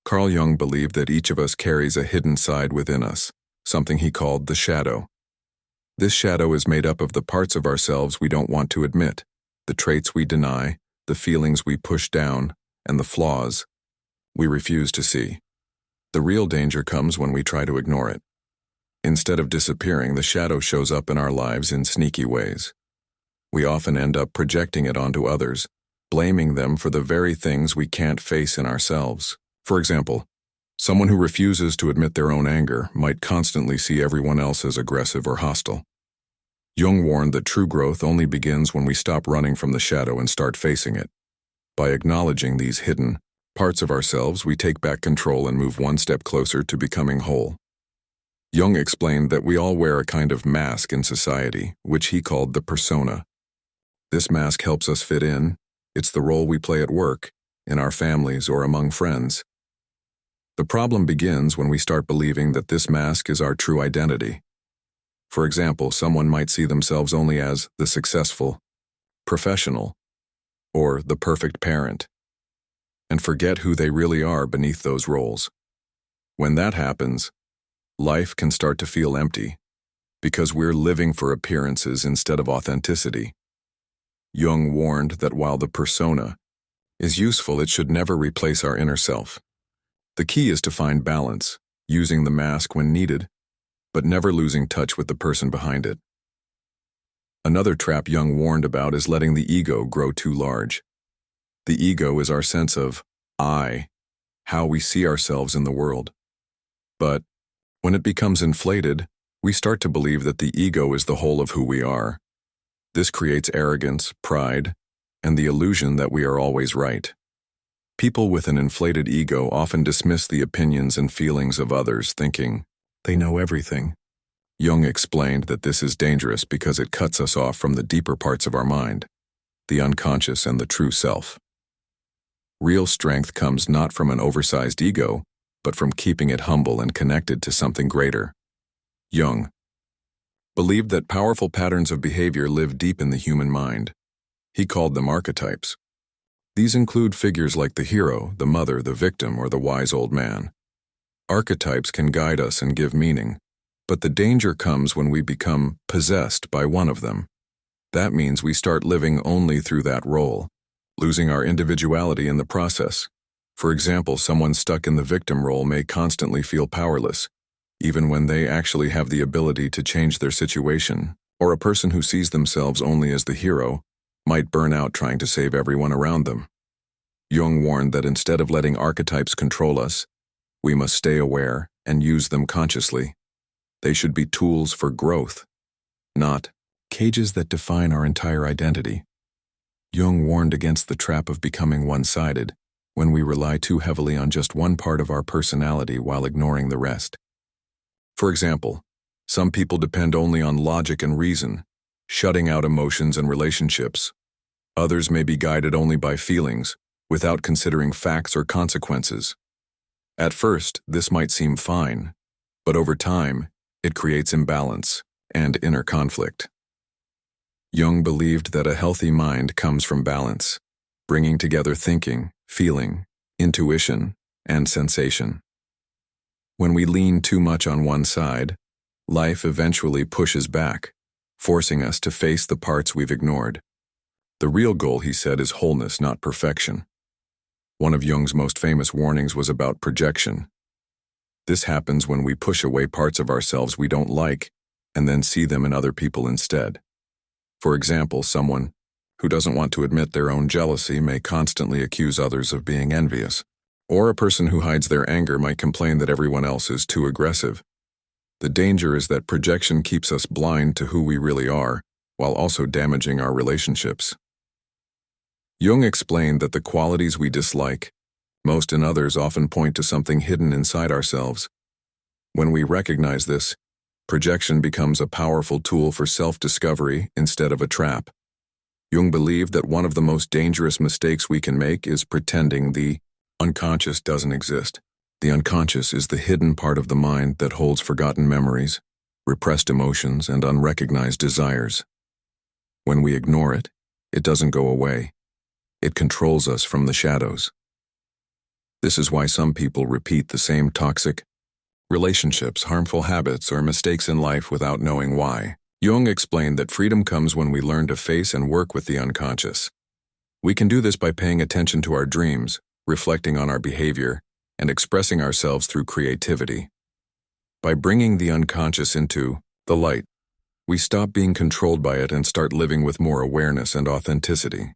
Carl Jung believed that each of us carries a hidden side within us, something he called the shadow. This shadow is made up of the parts of ourselves we don't want to admit, the traits we deny, the feelings we push down, and the flaws we refuse to see. The real danger comes when we try to ignore it. Instead of disappearing, the shadow shows up in our lives in sneaky ways. We often end up projecting it onto others, blaming them for the very things we can't face in ourselves. For example, someone who refuses to admit their own anger might constantly see everyone else as aggressive or hostile. Jung warned that true growth only begins when we stop running from the shadow and start facing it. By acknowledging these hidden parts of ourselves, we take back control and move one step closer to becoming whole. Jung explained that we all wear a kind of mask in society, which he called the persona. This mask helps us fit in. It's the role we play at work, in our families, or among friends. The problem begins when we start believing that this mask is our true identity. For example, someone might see themselves only as the successful, professional, or the perfect parent, and forget who they really are beneath those roles. When that happens, life can start to feel empty, because we're living for appearances instead of authenticity. Jung warned that while the persona is useful, it should never replace our inner self. The key is to find balance, using the mask when needed, but never losing touch with the person behind it. Another trap Jung warned about is letting the ego grow too large. The ego is our sense of I, how we see ourselves in the world. But when it becomes inflated, we start to believe that the ego is the whole of who we are. This creates arrogance, pride, and the illusion that we are always right. People with an inflated ego often dismiss the opinions and feelings of others, thinking they know everything. Jung explained that this is dangerous because it cuts us off from the deeper parts of our mind, the unconscious and the true self. Real strength comes not from an oversized ego, but from keeping it humble and connected to something greater. Jung believed that powerful patterns of behavior live deep in the human mind. He called them archetypes. These include figures like the hero, the mother, the victim, or the wise old man. Archetypes can guide us and give meaning, but the danger comes when we become possessed by one of them. That means we start living only through that role, losing our individuality in the process. For example, someone stuck in the victim role may constantly feel powerless, even when they actually have the ability to change their situation, or a person who sees themselves only as the hero might burn out trying to save everyone around them. Jung warned that instead of letting archetypes control us, we must stay aware and use them consciously. They should be tools for growth, not cages that define our entire identity. Jung warned against the trap of becoming one-sided, when we rely too heavily on just one part of our personality while ignoring the rest. For example, some people depend only on logic and reason, shutting out emotions and relationships. Others may be guided only by feelings, without considering facts or consequences. At first, this might seem fine, but over time, it creates imbalance and inner conflict. Jung believed that a healthy mind comes from balance, bringing together thinking, feeling, intuition, and sensation. When we lean too much on one side, life eventually pushes back, forcing us to face the parts we've ignored. The real goal, he said, is wholeness, not perfection. One of Jung's most famous warnings was about projection. This happens when we push away parts of ourselves we don't like and then see them in other people instead. For example, someone who doesn't want to admit their own jealousy may constantly accuse others of being envious. Or a person who hides their anger might complain that everyone else is too aggressive. The danger is that projection keeps us blind to who we really are, while also damaging our relationships. Jung explained that the qualities we dislike most in others often point to something hidden inside ourselves. When we recognize this, projection becomes a powerful tool for self-discovery instead of a trap. Jung believed that one of the most dangerous mistakes we can make is pretending the unconscious doesn't exist. The unconscious is the hidden part of the mind that holds forgotten memories, repressed emotions, and unrecognized desires. When we ignore it, it doesn't go away. It controls us from the shadows. This is why some people repeat the same toxic relationships, harmful habits, or mistakes in life without knowing why. Jung explained that freedom comes when we learn to face and work with the unconscious. We can do this by paying attention to our dreams, reflecting on our behavior, and expressing ourselves through creativity. By bringing the unconscious into the light, we stop being controlled by it and start living with more awareness and authenticity.